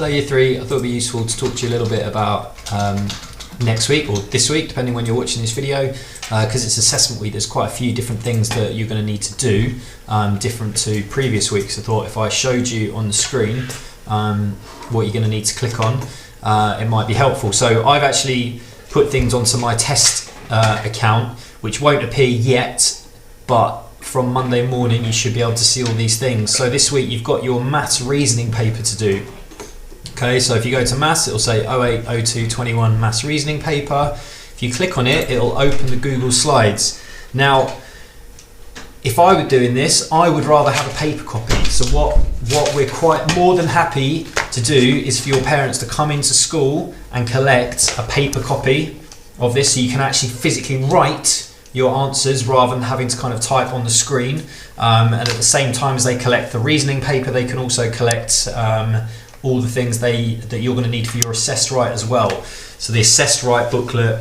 Hello Year 3, I thought it would be useful to talk to you a little bit about next week or this week, depending when you're watching this video, because it's assessment week. There's quite a few different things that you're going to need to do, different to previous weeks. I thought if I showed you on the screen what you're going to need to click on, it might be helpful. So I've actually put things onto my test account, which won't appear yet, but from Monday morning you should be able to see all these things. So this week you've got your maths reasoning paper to do. Okay, so if you go to maths, it'll say 08/02/21 maths reasoning paper. If you click on it, it'll open the Google Slides. Now, if I were doing this, I would rather have a paper copy. So what we're quite more than happy to do is for your parents to come into school and collect a paper copy of this, so you can actually physically write your answers rather than having to kind of type on the screen. And at the same time as they collect the reasoning paper, they can also collect all the things that you're going to need for your Assessed Right as well. So the Assessed Right booklet,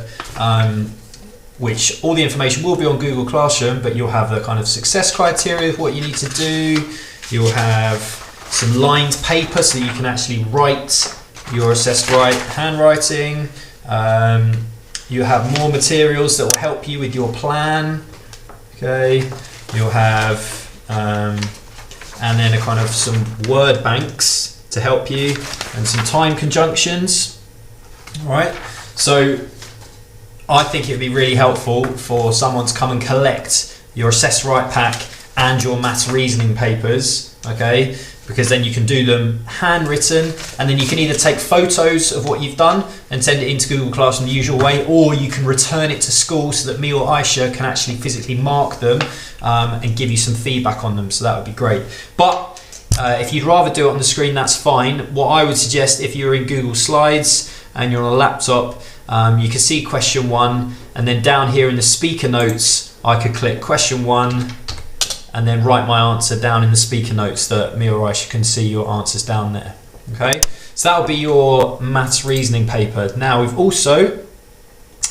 which all the information will be on Google Classroom, but you'll have the kind of success criteria of what you need to do. You'll have some lined paper so you can actually write your Assessed Right handwriting. You have more materials that will help you with your plan. Okay, you'll have and then a kind of some word banks to help you, and some time conjunctions. All right, so I think it'd be really helpful for someone to come and collect your Assessed Right pack and your maths reasoning papers, okay, because then you can do them handwritten, and then you can either take photos of what you've done and send it into Google Classroom the usual way, or you can return it to school so that me or Aisha can actually physically mark them and give you some feedback on them. So that would be great. But if you'd rather do it on the screen, that's fine. What I would suggest, if you're in Google Slides and you're on a laptop, you can see question 1, and then down here in the speaker notes, I could click question 1 and then write my answer down in the speaker notes that me or Aisha can see your answers down there. Okay, so that will be your maths reasoning paper. Now we've also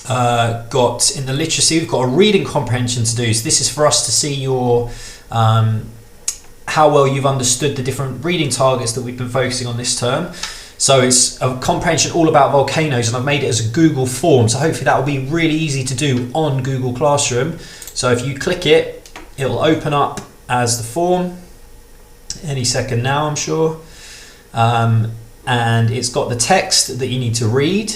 got in the literacy, we've got a reading comprehension to do. So this is for us to see your how well you've understood the different reading targets that we've been focusing on this term. So it's a comprehension all about volcanoes, and I've made it as a Google form, so hopefully that will be really easy to do on Google Classroom. So if you click it, it'll open up as the form any second now, I'm sure, and it's got the text that you need to read.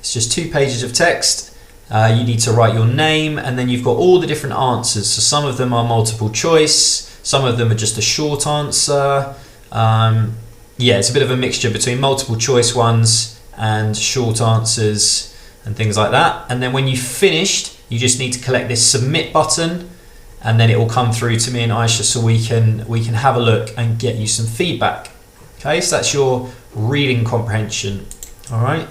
It's just 2 pages of text. You need to write your name, and then you've got all the different answers. So some of them are multiple choice, some of them are just a short answer. Yeah, it's a bit of a mixture between multiple choice ones and short answers and things like that. And then when you've finished, you just need to collect this submit button, and then it will come through to me and Aisha so we can have a look and get you some feedback. Okay, so that's your reading comprehension. All right,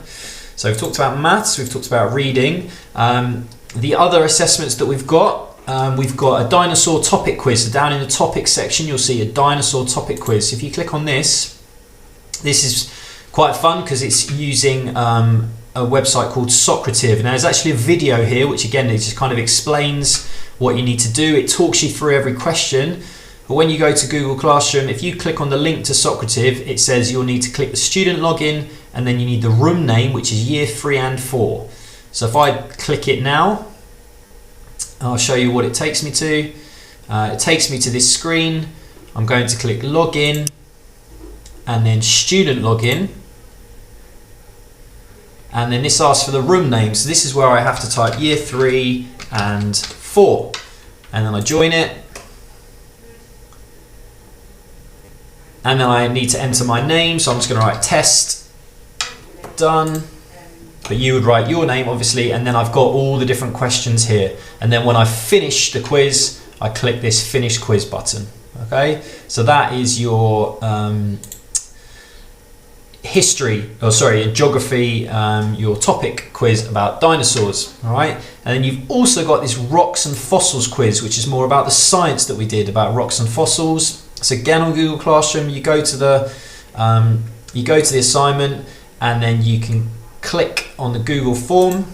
so we've talked about maths, we've talked about reading. The other assessments that we've got a dinosaur topic quiz. So down in the topic section, you'll see a dinosaur topic quiz. If you click on this is quite fun because it's using a website called Socrative. Now there's actually a video here, which again, it just kind of explains what you need to do. It talks you through every question. But when you go to Google Classroom, if you click on the link to Socrative, it says you'll need to click the student login, and then you need the room name, which is Year 3 and 4. So if I click it now, I'll show you what it takes me to. It takes me to this screen. I'm going to click login and then student login. And then this asks for the room name. So this is where I have to type Year 3 and 4. And then I join it. And then I need to enter my name. So I'm just going to write test, done. But you would write your name, obviously, and then I've got all the different questions here. And then when I finish the quiz, I click this Finish Quiz button. Okay, so that is your geography, your topic quiz about dinosaurs. All right, and then you've also got this Rocks and Fossils quiz, which is more about the science that we did about rocks and fossils. So again, on Google Classroom, you go to the assignment, and then you can click on the Google form,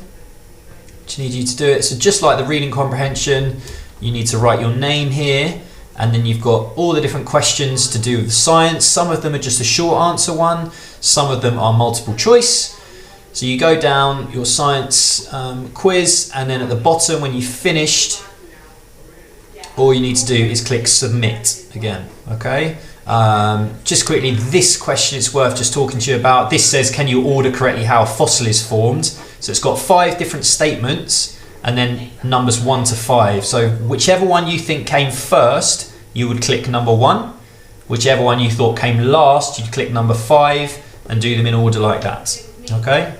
which need you to do it. So just like the reading comprehension, you need to write your name here, and then you've got all the different questions to do with science. Some of them are just a short answer one, some of them are multiple choice. So you go down your science quiz, and then at the bottom when you've finished, all you need to do is click submit again, okay? Just quickly, this question it's worth just talking to you about. This says, can you order correctly how a fossil is formed? So it's got 5 different statements and then numbers 1 to 5. So whichever one you think came first, you would click number 1. Whichever one you thought came last, you'd click number 5 and do them in order like that, okay?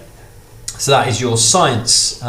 So that is your science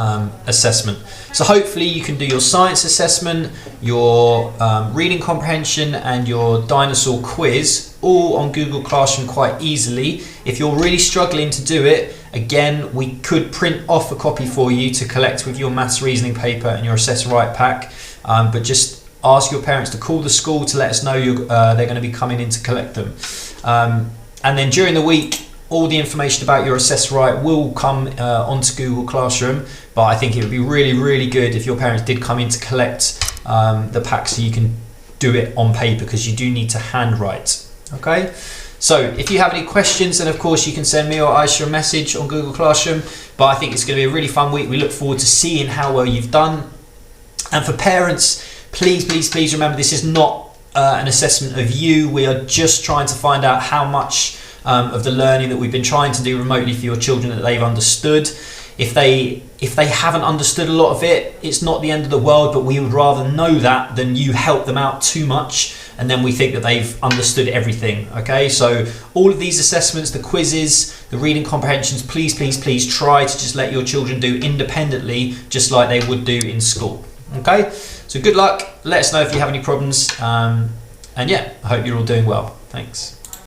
assessment. So hopefully you can do your science assessment, your reading comprehension and your dinosaur quiz all on Google Classroom quite easily. If you're really struggling to do it, again, we could print off a copy for you to collect with your maths reasoning paper and your Assess Right pack, but just ask your parents to call the school to let us know they're going to be coming in to collect them. And then during the week, all the information about your Assess Right will come onto Google Classroom, but I think it would be really, really good if your parents did come in to collect the pack so you can do it on paper, because you do need to handwrite, okay? So if you have any questions, then of course you can send me or Aisha a message on Google Classroom, but I think it's going to be a really fun week. We look forward to seeing how well you've done. And for parents, please, please, please remember, this is not an assessment of you. We are just trying to find out how much of the learning that we've been trying to do remotely for your children that they've understood. If they haven't understood a lot of it, it's not the end of the world, but we would rather know that than you help them out too much and then we think that they've understood everything, okay? So all of these assessments, the quizzes, the reading comprehensions, please, please, please try to just let your children do independently, just like they would do in school, okay? So good luck, let us know if you have any problems, and yeah, I hope you're all doing well. Thanks.